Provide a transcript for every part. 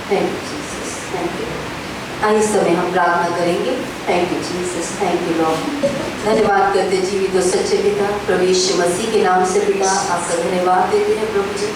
Thank you Jesus, thank you. इस समय हम प्रार्थना करेंगे। Thank you Jesus, thank you Lord. धन्यवाद करते जीवित और सच्चे पिता प्रभु यीशु मसीह के नाम से पिता आपका धन्यवाद देते हैं प्रभु जी।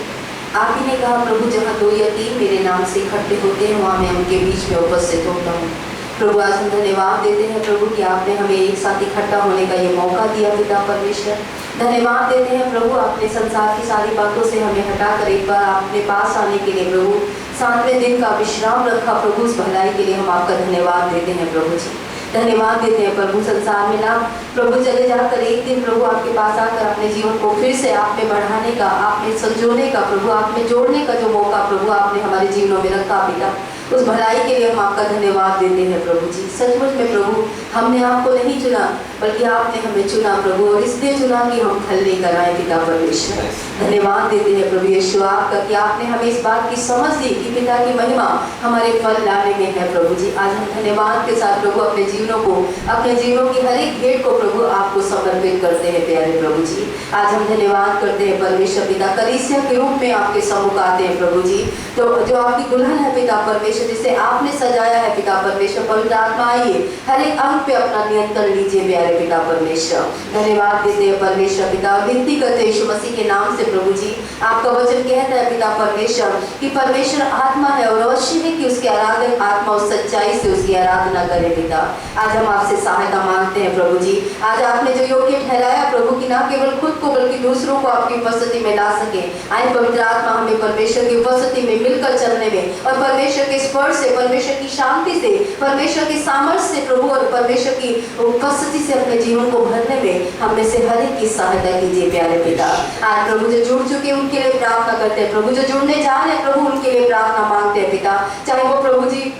आप ही ने कहा प्रभु जहाँ 2 या 3 मेरे नाम से इकट्ठे होते हैं वहाँ मैं उनके बीच में उपस्थित होता हूँ। प्रभु आज हम धन्यवाद देते हैं प्रभु कि आपने हमें एक साथ इकट्ठा होने का ये मौका दिया पिता परमेश्वर। धन्यवाद देते हैं प्रभु आपने संसार की सारी बातों से हमें हटाकर एक बार आपके पास आने के लिए प्रभु 7वें दिन का विश्राम रखा प्रभु। उस भलाई के लिए हम आपका धन्यवाद देते हैं प्रभु जी। धन्यवाद देते हैं प्रभु संसार में ना प्रभु चले जाकर एक दिन प्रभु आपके पास आकर अपने जीवन को फिर से आप में बढ़ाने का, आप में संजोने का प्रभु, आप में जोड़ने का जो मौका प्रभु आपने हमारे जीवनों में रखा पिता, उस भलाई के लिए हम आपका धन्यवाद देते हैं प्रभु जी। सचमुच में प्रभु हमने आपको नहीं चुना बल्कि आपने हमें चुना प्रभु, और इसलिए चुना कि हम फल लेकर आए पिता परमेश्वर। धन्यवाद देते हैं प्रभु यीशु आपका कि आपने हमें इस बात की समझ दी कि पिता की महिमा हमारे फल लाने में है प्रभु जी। आज हम धन्यवाद के साथ प्रभु अपने जीवनों को, अपने जीवनों की हर एक भेंट को प्रभु आपको समर्पित करते हैं प्यारे प्रभु जी। आज हम धन्यवाद करते हैं परमेश्वर पिता कलीसिया के रूप में आपके सम्मुख आते हैं प्रभु जी। तो जो आपकी दुल्हन है पिता परमेश्वर, जिसे आपने सजाया है पिता परमेश्वर, पवित्र आत्मा आइए हर एक अंग पे अपना नियंत्रण लीजिए प्यारे पिता परमेश्वर। धन्यवाद देते हैं परमेश्वर पिता, विनती करते हैं यीशु मसीह के नाम से प्रभु जी। आपका वचन कहता है पिता परमेश्वर कि परमेश्वर आत्मा है और अवश्य है कि उसके आराधक आत्मा और सच्चाई से उसकी आराधना करे पिता। आज हम आपसे सहायता मांगते हैं प्रभु जी। आज आपने जो योग्य ठहराया प्रभु की ना केवल खुद को बल्कि दूसरों को आपकी उपस्थिति में ला सके, आए पवित्र आत्मा हमें परमेश्वर की उपस्थिति में मिलकर चलने में और परमेश्वर के स्पर्श से, परमेश्वर की शांति से, परमेश्वर के सामर्थ्य से प्रभु और परमेश्वर की उपस्थिति से अपने जीवन को भरने में हम में से हर एक की सहायता कीजिए प्यारे पिता। आज प्रभु जो जुड़ चुके उनके लिए प्रार्थना करते हैं प्रभु, जो जुड़ने जा रहे हैं प्रभु उनके लिए प्रार्थना मांगते हैं पिता। चाहे वो प्रभु जी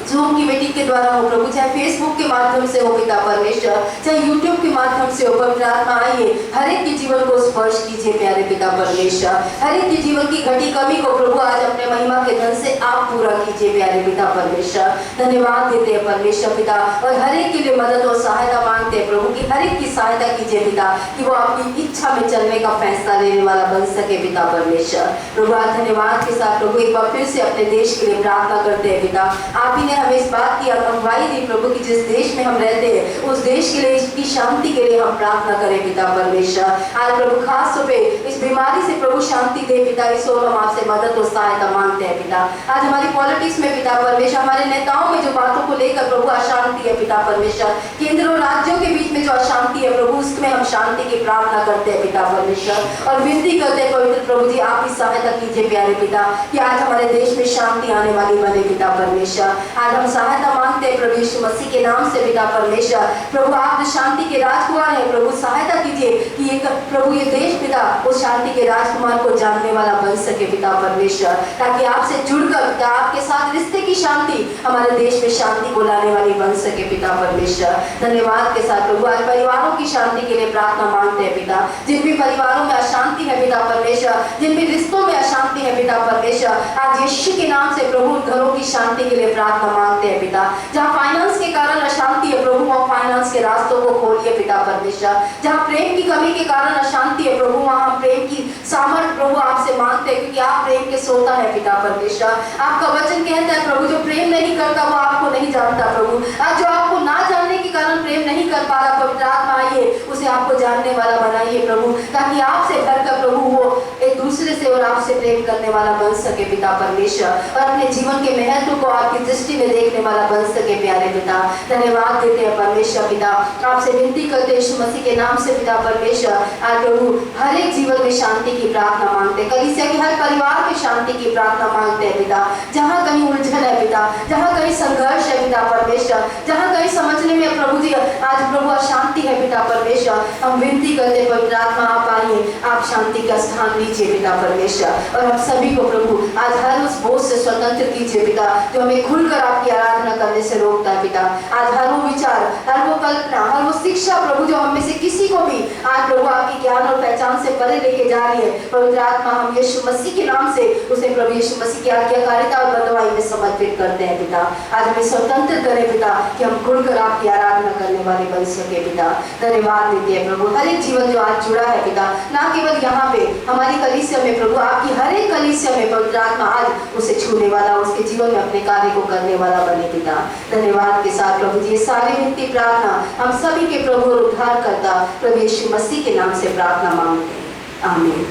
जूम की मीटिंग के द्वारा हो प्रभु, चाहे फेसबुक के माध्यम से हो पिता परमेश्वर, चाहे यूट्यूब के माध्यम से हो, पवित्र आत्मा आइए हर एक के जीवन को स्पर्श कीजिए प्यारे पिता परमेश्वर। हर एक के जीवन की घटी कमी को प्रभु आज अपने महिमा के धन से आप पूरा कीजिए प्यारे पिता परमेश्वर। धन्यवाद देते हैं परमेश्वर पिता, और हर एक के लिए मदद और सहायता मांगते हैं प्रभु की हर एक की सहायता कीजिए पिता, कि वो आपकी इच्छा में चलने का फैसला लेने वाला बन सके पिता परमेश्वर। प्रभु आज धन्यवाद के साथ प्रभु एक बार फिर से अपने देश के लिए प्रार्थना करते हैं पिता। आप ही ने हमें इस बात की अगुवाई दी प्रभु कि जिस देश में हम रहते हैं उस देश के लिए, इसकी शांति के लिए हम प्रार्थना करें पिता परमेश्वर। आज प्रभु खास तौर पे इस बीमारी से प्रभु शांति दे पिता, इस ओर हम आपसे मदद और सहायता मांगते हैं पिता। आज हमारी पॉलिटिक्स में पिता परमेश्वर, हमारे नेताओं में जो बातों को लेकर प्रभु अशांति है पिता परमेश्वर, केंद्र और राज्यों के बीच में जो अशांति है प्रभु, उसमें हम शांति की प्रार्थना करते हैं पिता परमेश्वर, और विनती करते हैं पवित्र प्रभु जी आप ही सहायता कीजिए प्यारे पिता, कि आज हमारे देश में शांति आने वाली बने पिता परमेश्वर। आज हम सहायता मांगते हैं प्रभु यीशु मसीह के नाम से पिता परमेश्वर। प्रभु आप शांति के राजकुमार हैं प्रभु, सहायता कीजिए कि एक प्रभु ये देश पिता उस शांति के राजकुमार को जानने वाला बन सके पिता परमेश्वर, ताकि आपसे जुड़कर पिता आपके साथ रिश्ते की शांति हमारे देश में शांति को लाने वाली बन सके पिता परमेश्वर। धन्यवाद के साथ प्रभु आज परिवारों की शांति के लिए प्रार्थना मांगते हैं पिता। जिन भी परिवारों में अशांति है पिता परमेश्वर, जिन भी रिश्तों में अशांति है पिता परमेश्वर, आज यीशु के नाम से प्रभु घरों की शांति के लिए प्रार्थना मांगते हैं पिता। जहाँ फाइनेंस के कारण अशांति है प्रभु, वहाँ फाइनेंस के रास्तों को खोलिए पिता परमेश्वर। जहाँ प्रेम की कमी के कारण अशांति है प्रभु, वहाँ प्रेम की सामर्थ्य प्रभु आपसे मांगते हैं, क्योंकि आप प्रेम के सोता है पिता परमेश्वर। आपका वचन कहता है प्रभु जो प्रेम नहीं करता वो आपको नहीं जानता प्रभु। आज जो आपको ना जानने के कारण प्रेम नहीं कर पा रहा, पवित्र आत्मा आइए उसे आपको जानने वाला बनाइए प्रभु, ताकि आपसे भरकर प्रभु वो एक दूसरे से और आपसे प्रेम करने वाला बन सके पिता परमेश्वर, और अपने जीवन के महत्व को आपकी दृष्टि में देखने वाला बन सके प्यारे पिता। धन्यवाद देते हैं परमेश्वर पिता, आपसे विनती करते हैं यीशु मसीह के नाम से पिता परमेश्वर। आज प्रभु हर एक जीवन में शांति की प्रार्थना मांगते हैं, कलीसिया के हर परिवार में शांति की प्रार्थना मांगते हैं पिता। जहाँ कहीं उलझन है पिता, जहाँ कहीं संघर्ष है पिता परमेश्वर, जहाँ कहीं समझने में प्रभु जी आज प्रभु अशांति है पिता परमेश्वर, हम विनती करते हैं पवित्र आत्मा आप आइए, आप शांति का स्थान लीजिए पिता परमेश्वर, और हम सभी को प्रभु आज हर उस बोझ से स्वतंत्र कीजिए पिता जो हमें खुलकर आपकी आराधना करने से रोकता है पिता। आज हर वो विचार, हर वो कल्पना, हर वो शिक्षा प्रभु जो हम में से किसी को भी आज प्रभु आपकी ज्ञान और पहचान से परे लेके जा रही है, पवित्र आत्मा हम यीशु मसीह के नाम से उसे प्रभु यीशु मसीह की आज्ञाकारिता और बंधुआई में समर्पित करते हैं पिता। आज हमें स्वतंत्र करें पिता, कि हम खुलकर आपकी आराधना करने वाले बन सके पिता। धन्यवाद देते हैं प्रभु हर एक जीवन जो आज जुड़ा है पिता, ना केवल यहाँ पे हमारी कलीसिया में प्रभु आपकी हर एक कलीसिया में पवित्र आत्मा आज उसे छूने वाला, उसके जीवन में अपने कार्य को करने वाला बने पिता। धन्यवाद के साथ प्रभु जी, ये सारी विनती प्रार्थना हम सभी के प्रभु और उद्धार करता प्रभु यीशु मसीह के नाम से प्रार्थना मांगते हैं, आमीन।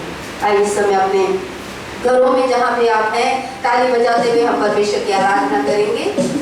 आइए इस समय अपने घरों में जहाँ पे आप हैं ताली बजाते हुए हम परमेश्वर की आराधना करेंगे।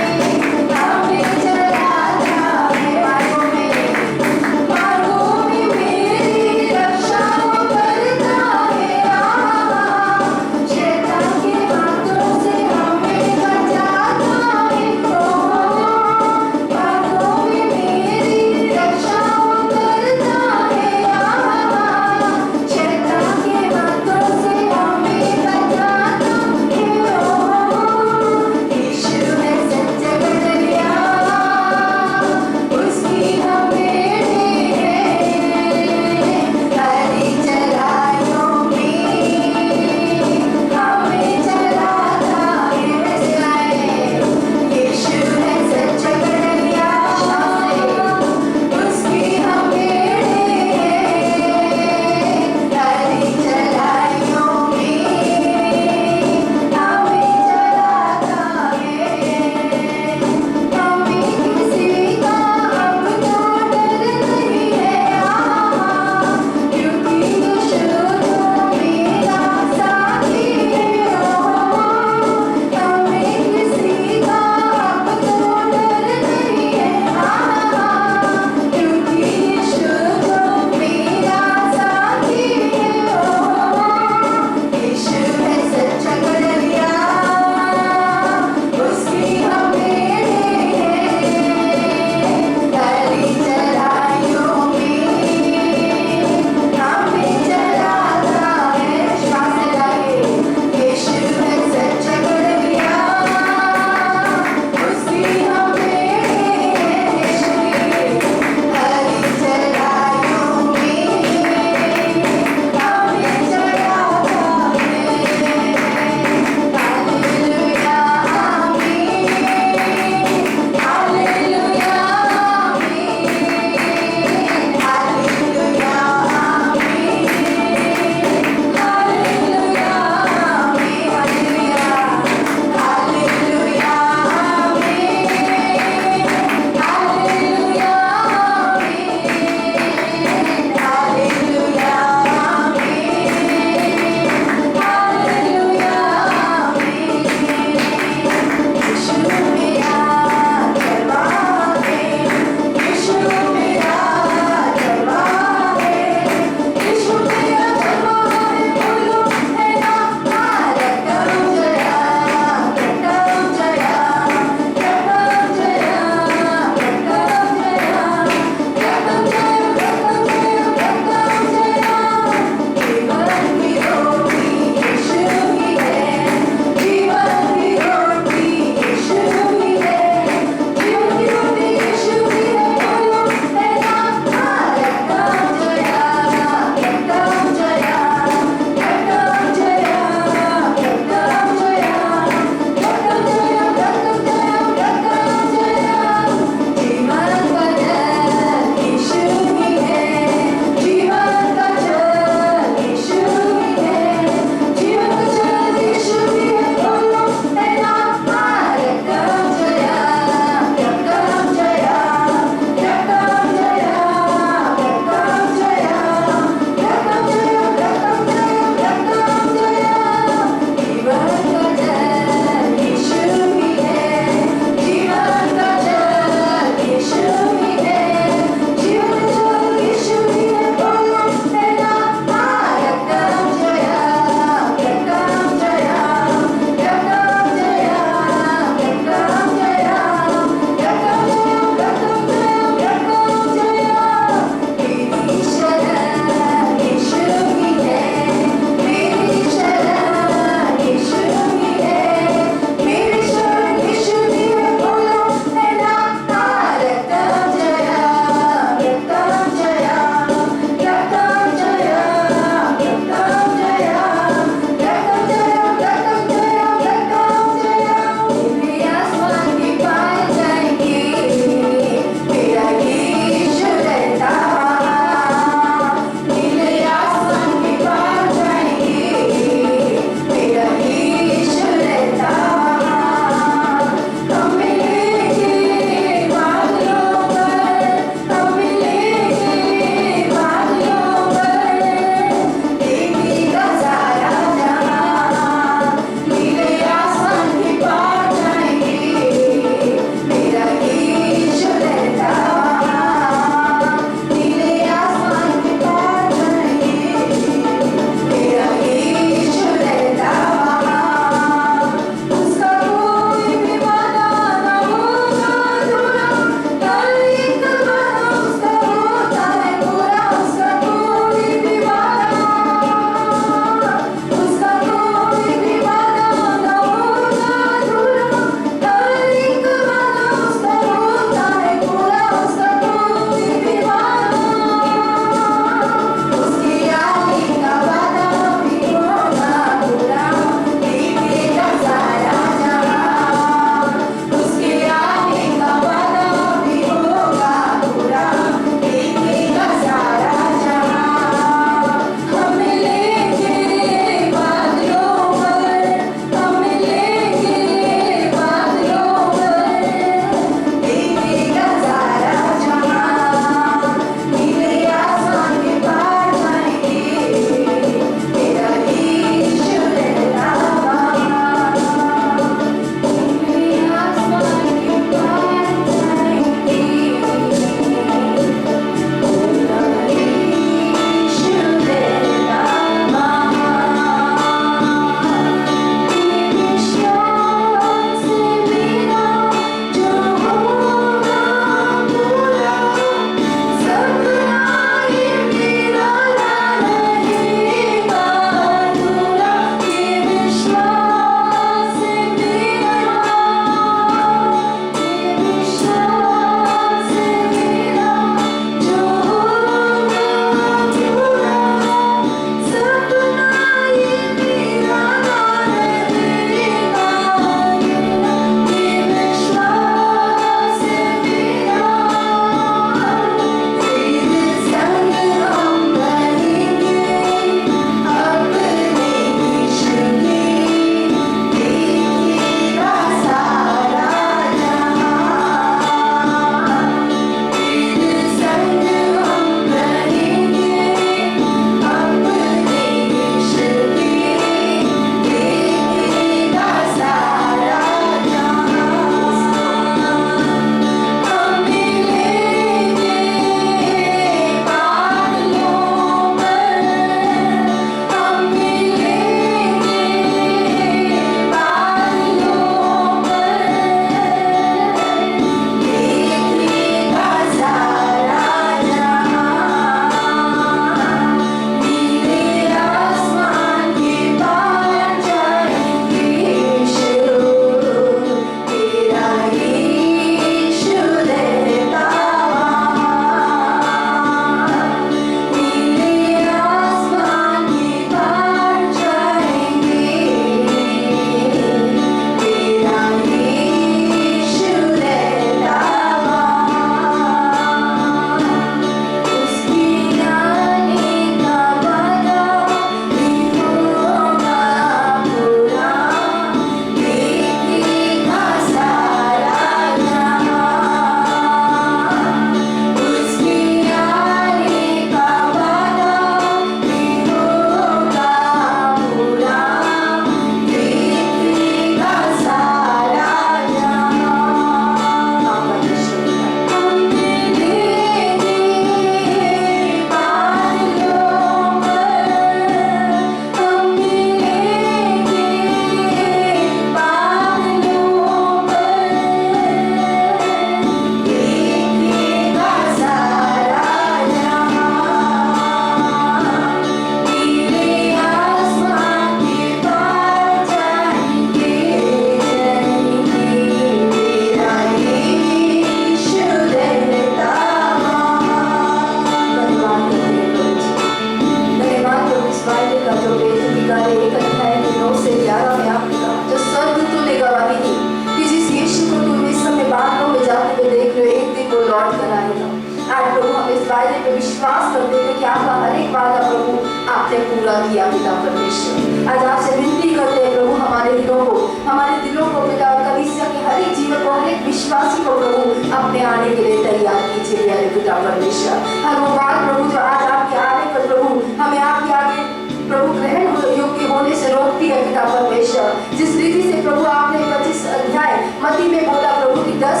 परमेश्वर, जिस रीति से प्रभु आपने 25 अध्याय मत्ती में बोला प्रभु की 10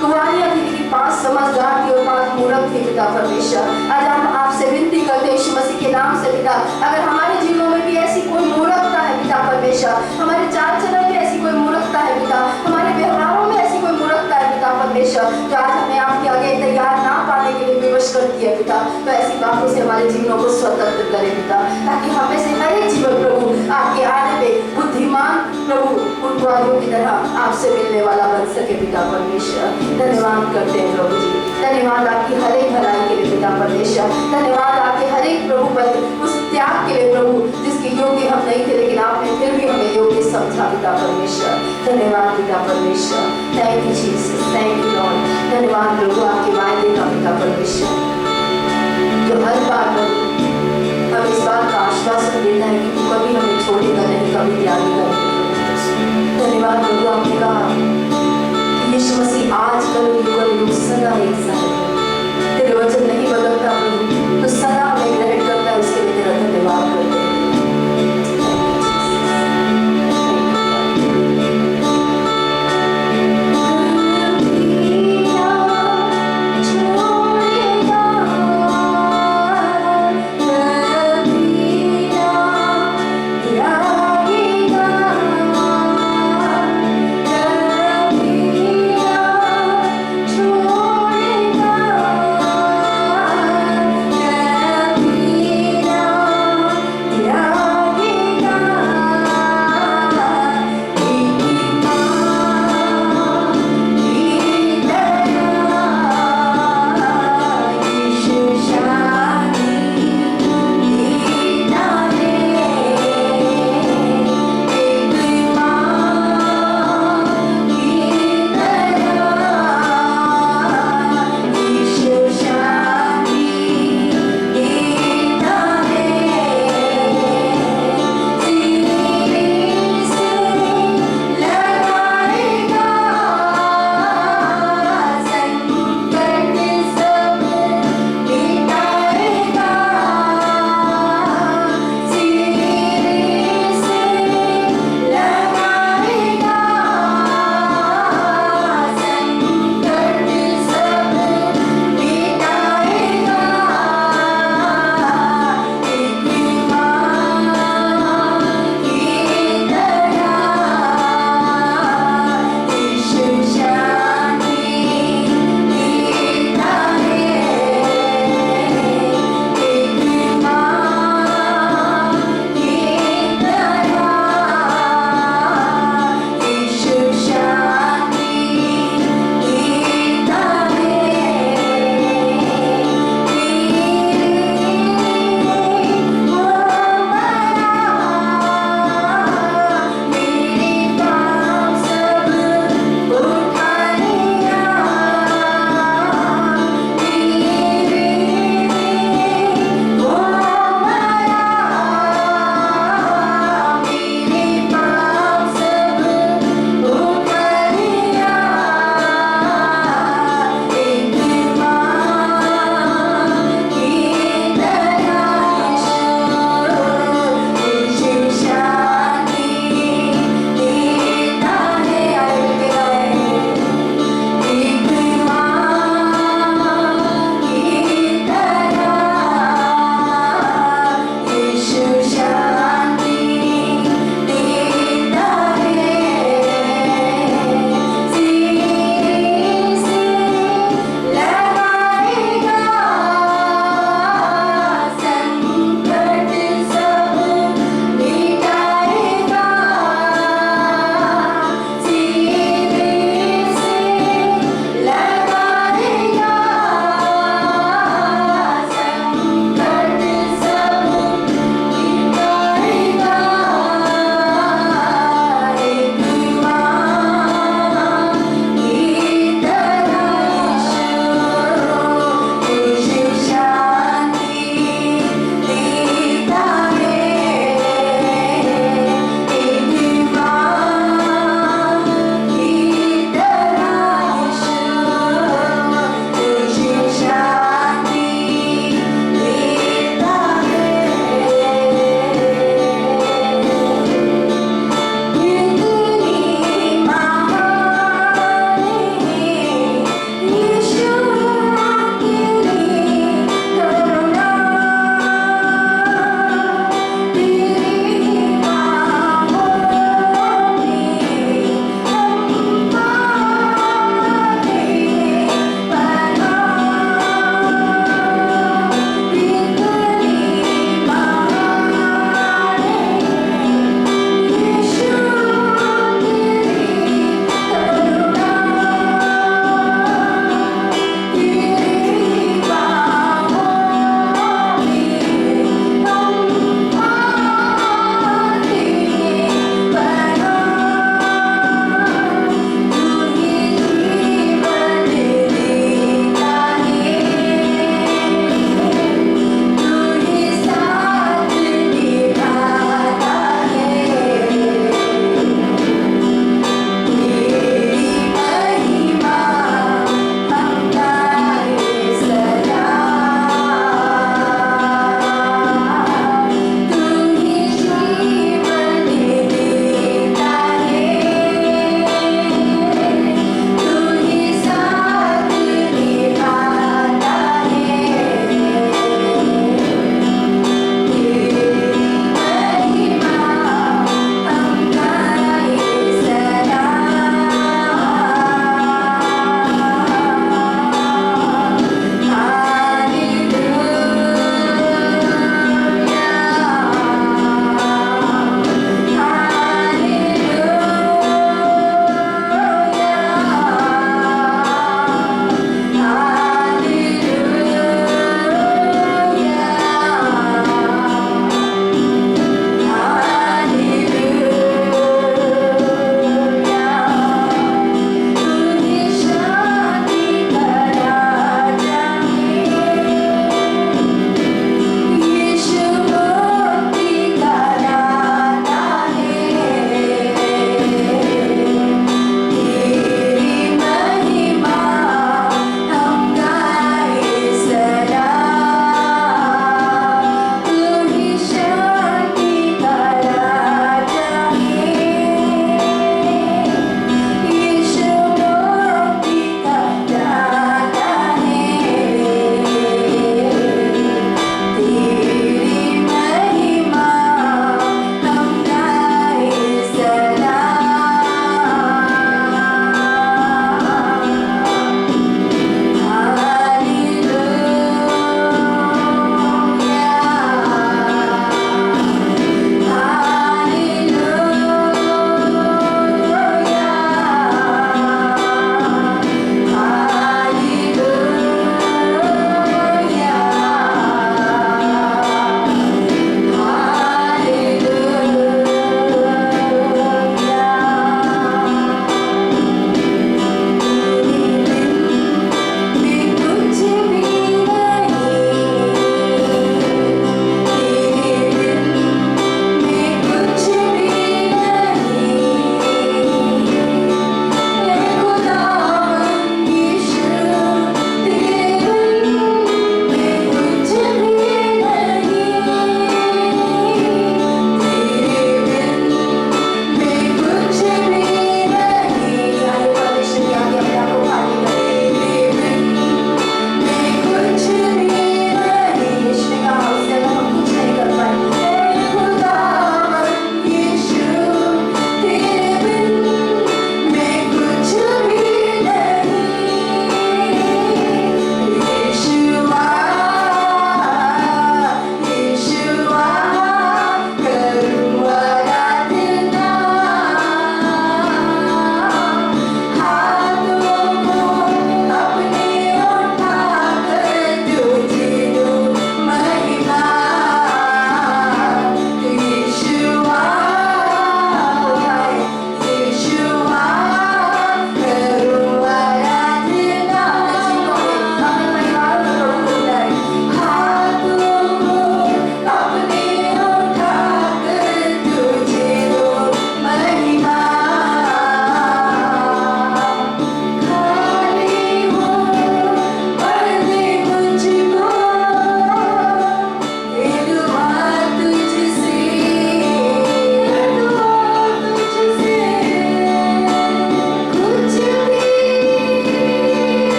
कुंवारियां थी लेकिन 5 समझदार थी और 5 मूर्ख थे पिता परमेश्वर। आज हम आपसे विनती करते हैं यीशु मसीह के नाम से पिता, अगर हमारे जीवनों में भी ऐसी कोई मूर्खता है पिता परमेश्वर, हमारे चाल चलन में ऐसी कोई मूर्खता है पिता, हमारे व्यवहारों में ऐसी कोई मूर्खता है पिता परमेश्वर, तो आज हमें आपके आगे तैयार ना पाने के लिए विवश करती है पिता, तो ऐसी बातों से हमारे जीवनों को स्वतंत्र करें पिता, ताकि हमें से हर एक जीवन प्रभु आपके आने पे बुद्धिमान प्रभु उन कुंवारियों की तरह आपसे मिलने वाला बन सके पिता परमेश्वर। धन्यवाद करते हैं प्रभु जी, धन्यवाद आपकी हर एक भलाई के लिए पिता परमेश्वर, धन्यवाद आपके हर एक प्रभु पर उस त्याग के लिए प्रभु जिसके योग्य हम नहीं थे लेकिन आपने फिर भी हमें योग्य समझा पिता परमेश्वर। धन्यवाद पिता परमेश्वर, thank you Jesus, thank you Lord. धन्यवाद प्रभु आपके वायदे का पिता परमेश्वर, जो हर बार हम इस बात का आश्वासन देता है कि तू कभी हमें छोड़ेगा नहीं, कभी त्यागेगा नहीं। धन्यवाद प्रभु, आपने कहा यीशु मसीह आज कल युग सदा एक सा है, तेरे वचन नहीं बदलता प्रभु, तो सदा हमें ग्रहण करता है, उसके लिए तेरा धन्यवाद करते हैं। छोड़ेगा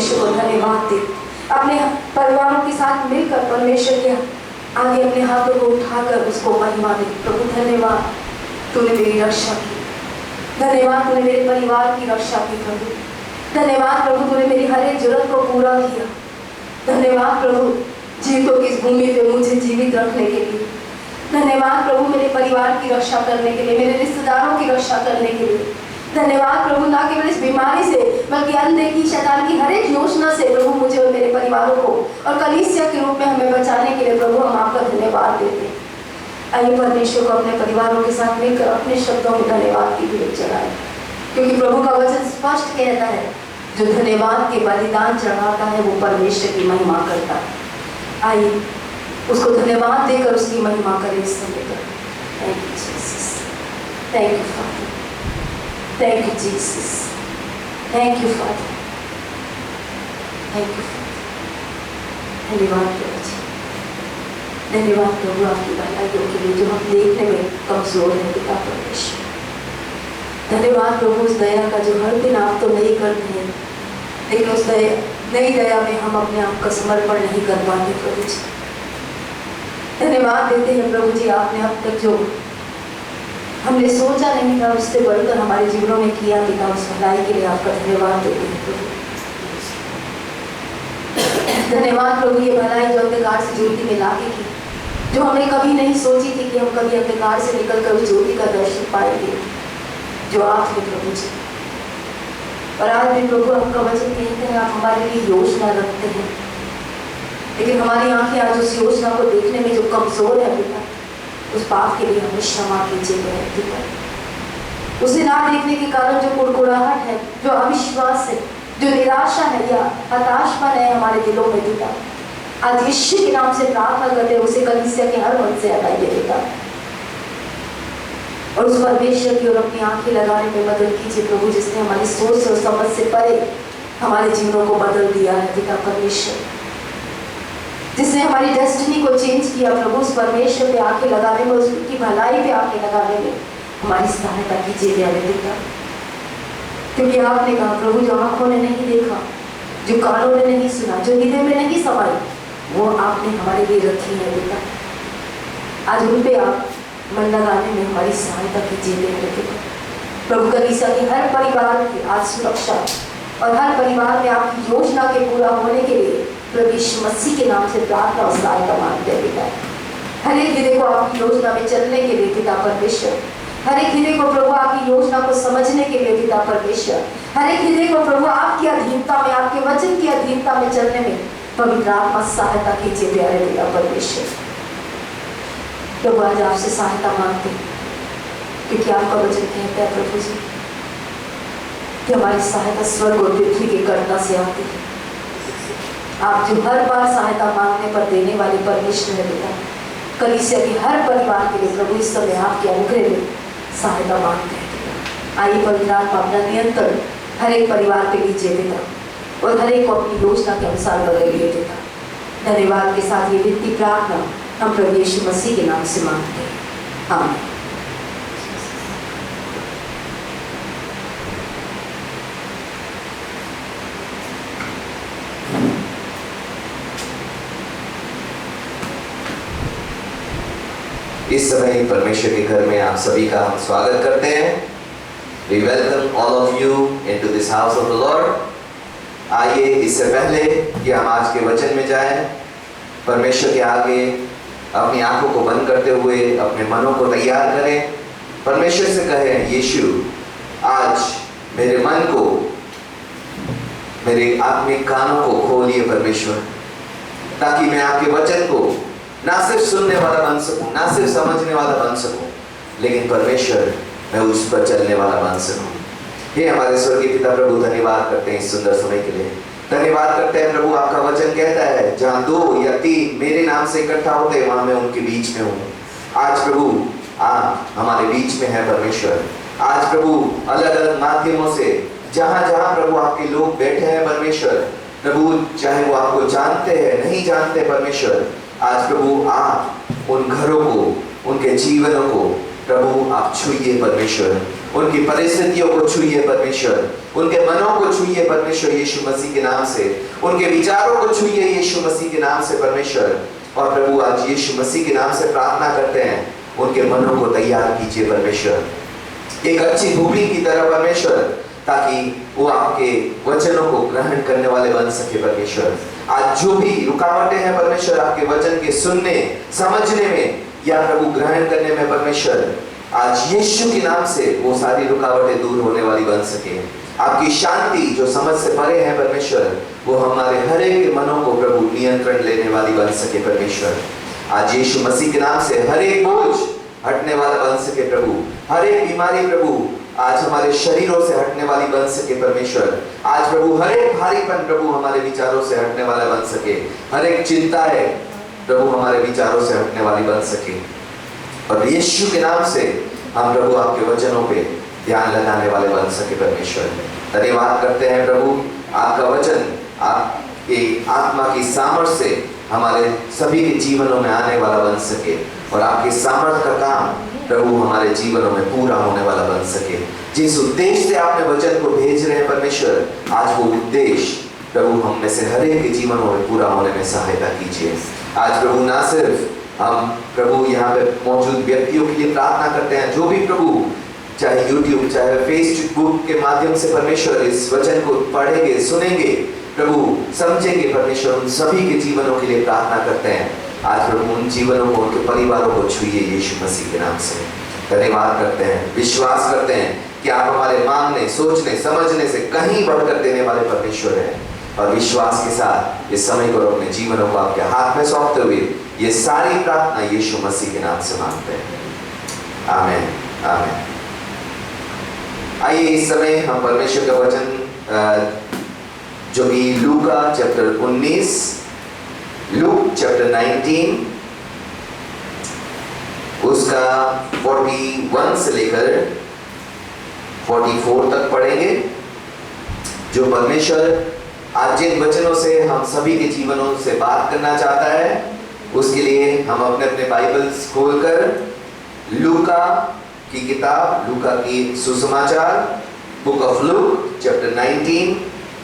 परमेश्वर को धन्यवाद दे। अपने परिवारों के साथ मिलकर परमेश्वर के आगे अपने हाथों को उठाकर उसको महिमा दे। प्रभु धन्यवाद, तूने मेरी रक्षा की। धन्यवाद, तूने मेरे परिवार की रक्षा की। प्रभु धन्यवाद, प्रभु तूने मेरी हर एक जरूरत को पूरा किया। धन्यवाद प्रभु, जीवितों की इस भूमि पे मुझे जीवित रखने के लिए। धन्यवाद प्रभु, मेरे परिवार की रक्षा करने के लिए, मेरे रिश्तेदारों की रक्षा करने के लिए। धन्यवाद प्रभु, ना केवल इस बीमारी से बल्कि अनदेखी शैतान की हर एक योजना से प्रभु मुझे और मेरे परिवारों को और कलीसिया के रूप में हमें बचाने के लिए प्रभु हम आपका धन्यवाद देते हैं। आइए परमेश्वर को अपने परिवारों के साथ मिलकर अपने शब्दों में धन्यवाद की भेंट चढ़ाएं, क्योंकि प्रभु का वचन स्पष्ट कहता है, जो धन्यवाद के बलिदान चढ़ाता है वो परमेश्वर की महिमा करता है। आइए उसको धन्यवाद देकर उसकी महिमा करें इस समय पर। Thank you Jesus, thank you father, thank you Jesus, thank you father, thank you father. धन्यवाद प्रभु जी, धन्यवाद प्रभु आपकी भलाइयों के लिए जो हम देखने में कमजोर है पिता परमेश्वर। धन्यवाद प्रभु उस दया का जो हर दिन आप तो नहीं करते हैं, लेकिन उस नई दया में हम अपने आप का समर्पण नहीं कर पाते प्रभु जी। धन्यवाद देते हैं प्रभु जी, आपने अब तक जो हमने सोचा नहीं था उससे बढ़कर हमारे जीवनों में किया पिता, उस भलाई के लिए आपका धन्यवाद देते हैं प्रभु। धन्यवाद प्रभु, ये भलाई जो अंधकार से ज्योति में लाके की, जो हमने कभी नहीं सोची थी कि हम कभी अंधकार से निकलकर उस ज्योति का दर्शन पाएंगे, जो आप थे प्रभु जी। और आज भी प्रभु आपका वचन कहते हैं आप हमारे लिए योजना रखते हैं, लेकिन हमारी आंखें आज उस योजना को देखने में जो कमजोर है पिता, उस पाप के लिए हमें क्षमा कीजिए पिता। उसे ना देखने के कारण जो कुड़कुड़ाहट है, जो अविश्वास है, जो निराशा है या हताशपन है हमारे दिलों में पिता, आज यीशु के नाम से प्रार्थना करते हैं उसे कलीसिया के हर मन से हटाइए पिता, और उस परमेश्वर की ओर अपनी आंखें लगाने में मदद कीजिए प्रभु, जिसने हमारी सोच और समझ से परे हमारे जीवनों को बदल दिया है पिता परमेश्वर, जिसने हमारी डेस्टिनी को चेंज किया प्रभु। उस परमेश्वर पे आंखें लगाने में, उसकी भलाई पे आंखें लगाने में हमारी सहायता कीजिए प्यारे पिता, क्योंकि आपने कहा प्रभु, जो आंखों ने नहीं देखा, जो कानों ने नहीं सुना, जो हृदय में नहीं समाई, वो आपने हमारे लिए रखी है पिता। आज उन पे आप मन लगाने में हमारी सहायता कीजिए प्यारे पिता। प्रभु कलीसिया के हर परिवार की आज सुरक्षा और हर परिवार में आपकी योजना के पूरा होने के लिए प्रभु यीशु मसीह के नाम से प्रार्थना और सहायता मांगते हैं पिता। हर एक हृदय को आपकी योजना में चलने के लिए पिता परमेश्वर, हर एक हृदय को प्रभु आपकी योजना को समझने के लिए पिता परमेश्वर, हर एक हृदय को प्रभु आपकी अधीनता में, आपके वचन की अधीनता में चलने में पवित्र आत्मा सहायता कीजिए प्यारे पिता परमेश्वर। प्रभु आज आपसे सहायता मांगते हैं, क्योंकि आपका वचन कहता है प्रभु जी कि हमारी सहायता स्वर्ग और पृथ्वी के कर्ता से आती है। आप जो हर बार सहायता मांगने पर देने वाले परमेश्वर है पिता, कलीसिया के हर परिवार के लिए प्रभु इस समय आपके अनुग्रह में सहायता मांगते हैं पिता। आइए पवित्र आत्मा अपना नियंत्रण हर एक परिवार पे लीजिए पिता, और हर एक को अपनी योजना के अनुसार बदलिए पिता। धन्यवाद के साथ ये विनती प्रार्थना हम प्रभु यीशु मसीह के नाम से मांगते हैं, आमीन। इस समय परमेश्वर के घर में आप सभी का हम स्वागत करते हैं। We welcome all of you into this house of the Lord. आइए इससे पहले कि हम आज के वचन में जाएं, परमेश्वर के आगे अपनी आंखों को बंद करते हुए अपने मनों को तैयार करें। परमेश्वर से कहें, यीशु आज मेरे मन को, मेरे आत्मिक कानों को खोलिए परमेश्वर, ताकि मैं आपके वचन को ना सिर्फ सुनने वाला बन सकूं, ना सिर्फ समझने वाला बन सकूं, लेकिन परमेश्वर मैं उस पर चलने वाला बन सकूं। हे हमारे स्वर्गीय पिता प्रभु, धन्यवाद करते हैं इस सुंदर समय के लिए। धन्यवाद करते हैं प्रभु, आपका वचन कहता है जहाँ 2 या 3 मेरे नाम से इकट्ठा होते हैं वहां मैं उनके बीच में हूँ। आज प्रभु आप हमारे बीच में है परमेश्वर। आज प्रभु अलग अलग माध्यमों से जहाँ जहाँ प्रभु आपके लोग बैठे हैं परमेश्वर, प्रभु चाहे वो आपको जानते हैं नहीं जानते परमेश्वर, आज प्रभु आप उन घरों को, उनके जीवनों को प्रभु आप छुइए परमेश्वर, उनकी परिस्थितियों को छूइए परमेश्वर, उनके मनों को छूइए परमेश्वर यीशु मसीह के नाम से, उनके विचारों को छूइए यीशु मसीह के नाम से परमेश्वर। और प्रभु आज यीशु मसीह के नाम से प्रार्थना करते हैं, उनके मनों को तैयार कीजिए परमेश्वर, एक अच्छी भूमि की तरह परमेश्वर, ताकि वो आपके वचनों को ग्रहण करने वाले बन सके परमेश्वर। आज जो भी रुकावटें हैं परमेश्वर आपके वचन के सुनने समझने में या प्रभु ग्रहण करने में परमेश्वर, आज यीशु के नाम से वो सारी रुकावटें दूर होने वाली बन सके। आपकी शांति जो समझ से परे है परमेश्वर, वो हमारे हर एक के मनों को प्रभु नियंत्रण लेने वाली बन सके परमेश्वर। आज यीशु मसीह के नाम से हर एक बोझ हटने वाला बन सके प्रभु, हर एक बीमारी प्रभु आज हमारे शरीरों से हटने वाली बन सके परमेश्वर। आज प्रभु हर एक भारीपन प्रभु हमारे विचारों से हटने वाला बन सके, हर एक चिंता है प्रभु हमारे विचारों से हटने वाली बन सके। और यीशु के नाम से हम प्रभु आपके वचनों पे ध्यान लगाने वाले बन सके परमेश्वर। धन्यवाद करते हैं प्रभु, आपका वचन आपके आत्मा की सामर्थ्य से हमारे सभी के जीवनों में आने वाला बन सके और आपके सामर्थ्य का काम प्रभु हमारे जीवनों में पूरा होने वाला बन सके। जिस उद्देश्य से आपने वचन को भेज रहे हैं परमेश्वर, आज वो उद्देश्य प्रभु हम में से हर एक के जीवनों में पूरा होने में सहायता कीजिए। आज प्रभु ना सिर्फ हम प्रभु यहाँ पे मौजूद व्यक्तियों के लिए प्रार्थना करते हैं, जो भी प्रभु चाहे YouTube चाहे फेसबुक के माध्यम से परमेश्वर इस वचन को पढ़ेंगे सुनेंगे प्रभु समझेंगे परमेश्वर, उन सभी के जीवनों के लिए प्रार्थना करते हैं। आज प्रभु उन जीवनों को उनके परिवारों को छुइए यीशु मसीह के नाम से। धन्यवाद करते हैं, विश्वास करते हैं कि आप हमारे मांगने सोचने समझने से कहीं बढ़कर देने वाले परमेश्वर हैं। और विश्वास के साथ इस समय को अपने जीवनों को आपके हाथ में सौंपते हुए ये सारी प्रार्थना यीशु मसीह के नाम से मांगते हैं, आमीन आमीन। आइए इस समय हम परमेश्वर का वचन जो कि लूका चैप्टर 19, लूक चैप्टर 19 उसका 41 से लेकर 44 तक पढ़ेंगे। जो परमेश्वर आज जिन वचनों से हम सभी के जीवनों से बात करना चाहता है, उसके लिए हम अपने अपने बाइबल्स खोलकर लूका की किताब, लूका की सुसमाचार, बुक ऑफ लूक चैप्टर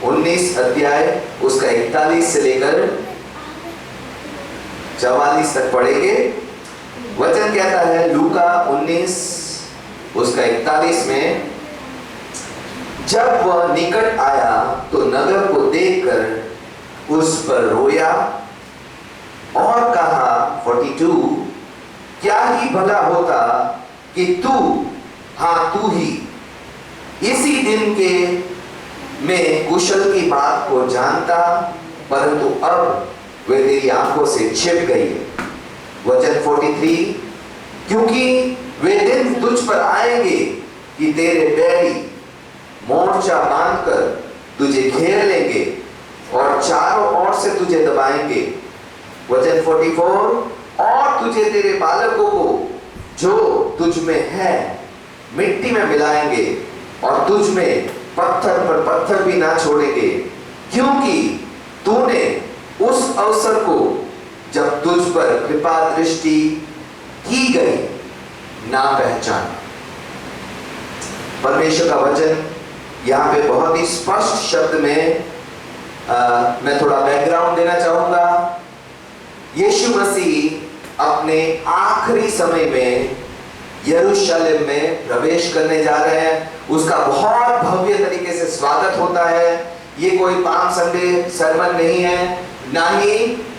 19 अध्याय उसका 41 से लेकर 44 तक पढ़ेंगे। वचन कहता है लूका 19 उसका 41 में, जब वह निकट आया तो नगर को देखकर उस पर रोया और कहा 42, क्या ही भला होता कि तू, हाँ तू ही इसी दिन के में कुशल की बात को जानता, परंतु अब वे तेरी आंखों से छिप गई है। वचन 43, क्योंकि वे दिन तुझ पर आएंगे कि तेरे बैरी मोर्चा बांधकर तुझे घेर लेंगे और चारों ओर से तुझे दबाएंगे। वचन 44, और तुझे तेरे बालकों को जो तुझ में है मिट्टी में मिलाएंगे और तुझ में पत्थर पर पत्थर भी ना छोड़ेंगे, क्योंकि तूने उस अवसर को जब तुझ पर कृपा दृष्टि की गई ना पहचान। परमेश्वर का वचन यहाँ पे बहुत ही स्पष्ट शब्द में मैं थोड़ा बैकग्राउंड देना चाहूंगा। यीशु मसीह अपने आखिरी समय में यरूशलेम में प्रवेश करने जा रहे हैं। उसका बहुत भव्य तरीके से स्वागत होता है। ये कोई पाम संडे सरमन नहीं है, ना ही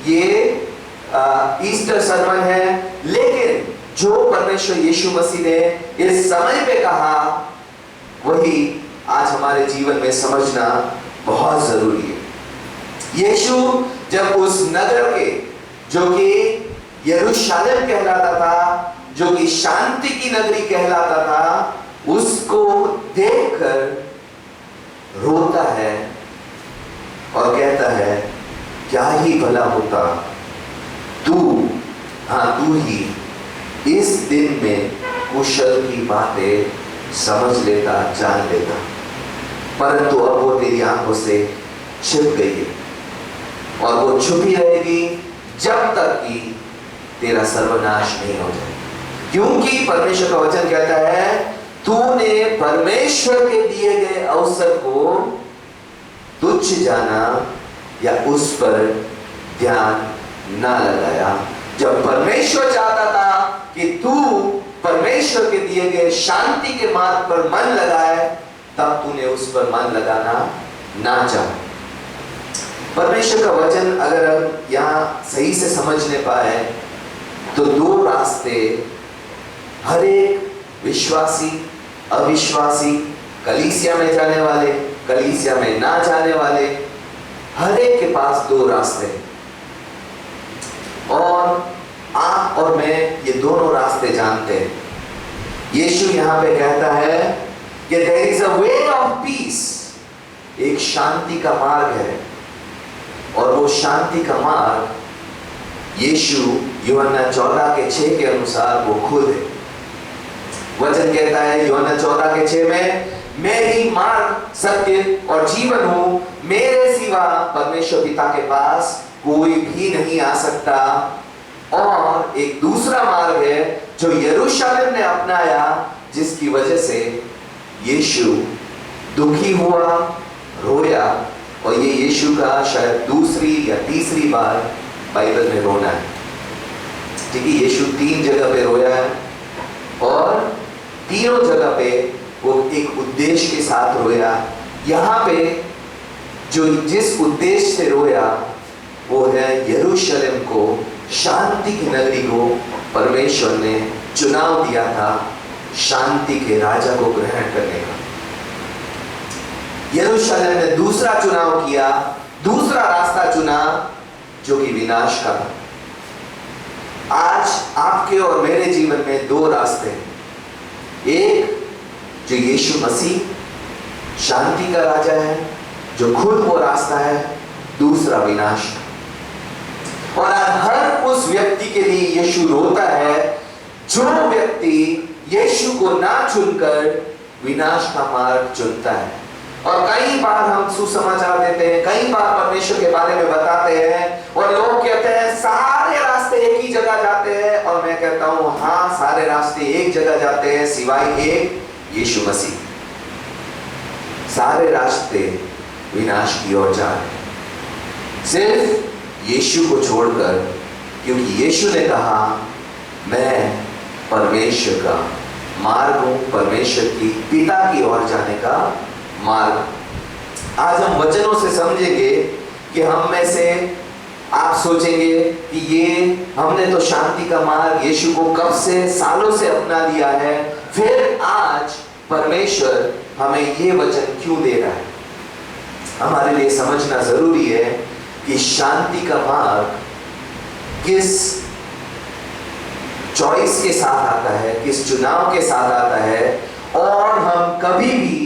ये ईस्टर सरमन है, लेकिन जो परमेश्वर यीशु मसीह ने इस समय पे कहा वही आज हमारे जीवन में समझना बहुत जरूरी है। यीशु जब उस नगर के जो कि यरूशलेम कहलाता था, जो कि शांति की नगरी कहलाता था, उसको देखकर रोता है और कहता है क्या ही भला होता तू, हाँ तू ही इस दिन में कुशल की बातें समझ लेता, जान लेता, परंतु अब वो तेरी आंखों से छिप गई है और वो छुपी रहेगी जब तक कि तेरा सर्वनाश नहीं हो जाए। क्योंकि परमेश्वर का वचन कहता है तूने परमेश्वर के दिए गए अवसर को तुच्छ जाना या उस पर ध्यान ना लगाया। जब परमेश्वर चाहता था कि तू परमेश्वर के दिए गए शांति के मार्ग पर मन लगाए, तब तूने उस पर मन लगाना ना चाहा। परमेश्वर का वचन अगर हम यहाँ सही से समझने पाए तो दो रास्ते हर एक विश्वासी, अविश्वासी, कलीसिया में जाने वाले, कलीसिया में ना जाने वाले, हर एक के पास दो रास्ते हैं। और आप और मैं ये दोनों रास्ते जानते हैं। यीशु यहाँ पे कहता है कि there is a way of peace, एक शांति का मार्ग है, और वो शांति का मार्ग यीशु यूहन्ना 14:6 के अनुसार वो खुद है। वचन कहता है यूहन्ना 14:6 में, मैं ही मार्ग, सत्य और जीवन हूं, मेरे सिवा परमेश्वर पिता के पास कोई भी नहीं आ सकता। और एक दूसरा मार्ग है जो यरूशलेम ने अपनाया, जिसकी वजह से यीशु दुखी हुआ, रोया, और ये यीशु का शायद दूसरी या तीसरी बार बाइबल में रोना है। ठीक है, यीशु 3 जगह पे रोया है और तीनों जगह पे वो एक उद्देश्य के साथ रोया। यहाँ पे जो जिस उद्देश्य से रोया वो है यरूशलेम को, शांति की नगरी को परमेश्वर ने चुनाव दिया था शांति के राजा को ग्रहण करने का। यरूशलेम ने दूसरा चुनाव किया, दूसरा रास्ता चुना जो कि विनाश का था। आज आपके और मेरे जीवन में दो रास्ते हैं, एक जो यीशु मसीह शांति का राजा है, जो खुद वो रास्ता है, दूसरा विनाश। और हर उस व्यक्ति के लिए यीशु रोता है जो व्यक्ति यीशु को ना चुनकर विनाश का मार्ग चुनता है। और कई बार हम सुसमाचार देते हैं, कई बार परमेश्वर के बारे में बताते हैं और लोग कहते हैं सारे रास्ते एक ही जगह जाते हैं, और मैं कहता हूं हाँ, सारे रास्ते एक जगह जाते हैं सिवाय एक, यीशु मसीह। सारे रास्ते विनाश की ओर जा रहे हैं सिर्फ यीशु को छोड़कर, क्योंकि यीशु ने कहा मैं परमेश्वर का मार्ग हूं, परमेश्वर की पिता की ओर जाने का मार्ग। आज हम वचनों से समझेंगे कि हम में से आप सोचेंगे कि ये हमने तो शांति का मार्ग यीशु को कब से, सालों से अपना लिया है, फिर आज परमेश्वर हमें ये वचन क्यों दे रहा है। हमारे लिए समझना जरूरी है कि शांति का मार्ग किस चॉइस के साथ आता है, किस चुनाव के साथ आता है, और हम कभी भी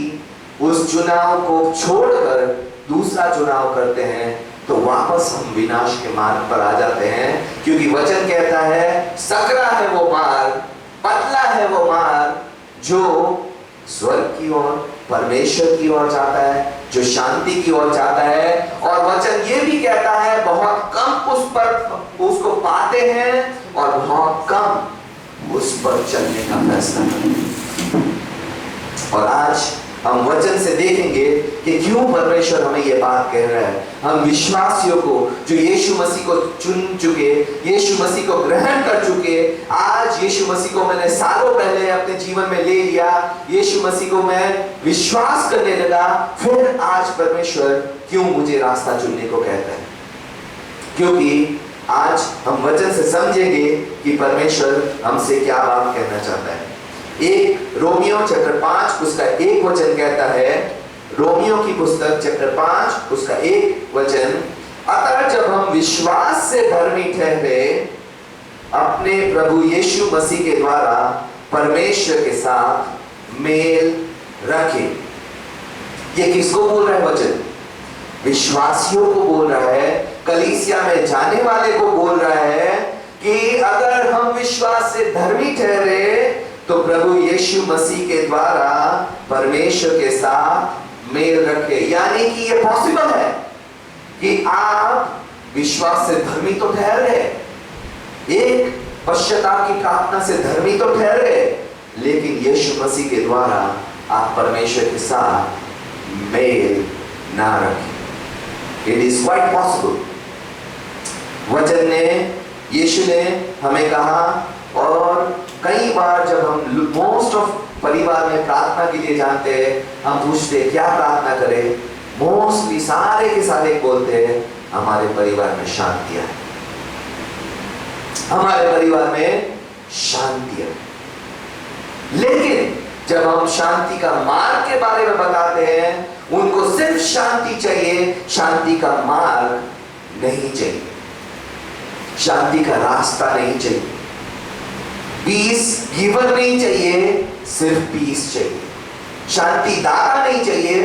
उस चुनाव को छोड़कर दूसरा चुनाव करते हैं तो वापस हम विनाश के मार्ग पर आ जाते हैं। क्योंकि वचन कहता है सकरा है वो मार्ग, पतला है वो मार्ग जो स्वर्ग की ओर, परमेश्वर की ओर जाता है, जो शांति की ओर जाता है। और वचन ये भी कहता है बहुत कम उस पर उसको पाते हैं और बहुत कम उस पर चलने का फैसला करते हैं। और आज हम वचन से देखेंगे कि क्यों परमेश्वर हमें ये बात कह रहा है। हम विश्वासियों को जो यीशु मसीह को चुन चुके, यीशु मसीह को ग्रहण कर चुके, आज यीशु मसीह को मैंने सालों पहले अपने जीवन में ले लिया, यीशु मसीह को मैं विश्वास करने लगा, फिर आज परमेश्वर क्यों मुझे रास्ता चुनने को कहता है। क्योंकि आज हम वचन से समझेंगे कि परमेश्वर हमसे क्या बात कहना चाहता है। एक रोमियो चैप्टर 5 उसका 1 वचन कहता है, रोमियो की पुस्तक चैप्टर 5 उसका 1 वचन, अतः जब हम विश्वास से धर्मी ठहरे अपने प्रभु यीशु मसीह के द्वारा परमेश्वर के साथ मेल रखें। ये किसको बोल रहा है वचन? विश्वासियों को बोल रहा है, कलीसिया में जाने वाले को बोल रहा है कि अगर हम विश्वास से धर्मी ठहरे तो प्रभु यीशु मसीह के द्वारा परमेश्वर के साथ मेल रखे। यानी कि ये पॉसिबल है कि आप विश्वास से धर्मी तो ठहरे, एक पश्चाताप की प्रार्थना से धर्मी तो ठहरे, लेकिन यीशु मसीह के द्वारा आप परमेश्वर के साथ मेल ना रखें। It is quite possible. वचन ने, यीशु ने हमें कहा, और कई बार जब हम मोस्ट ऑफ परिवार में प्रार्थना के लिए जानते हैं, हम पूछते हैं क्या प्रार्थना करें, मोस्टली सारे के सारे बोलते हैं हमारे परिवार में शांति है, हमारे परिवार में शांति है। लेकिन जब हम शांति का मार्ग के बारे में बताते हैं, उनको सिर्फ शांति चाहिए, शांति का मार्ग नहीं चाहिए, शांति का रास्ता नहीं चाहिए, पीस गिवर नहीं चाहिए, सिर्फ पीस चाहिए। शांति दाता नहीं चाहिए,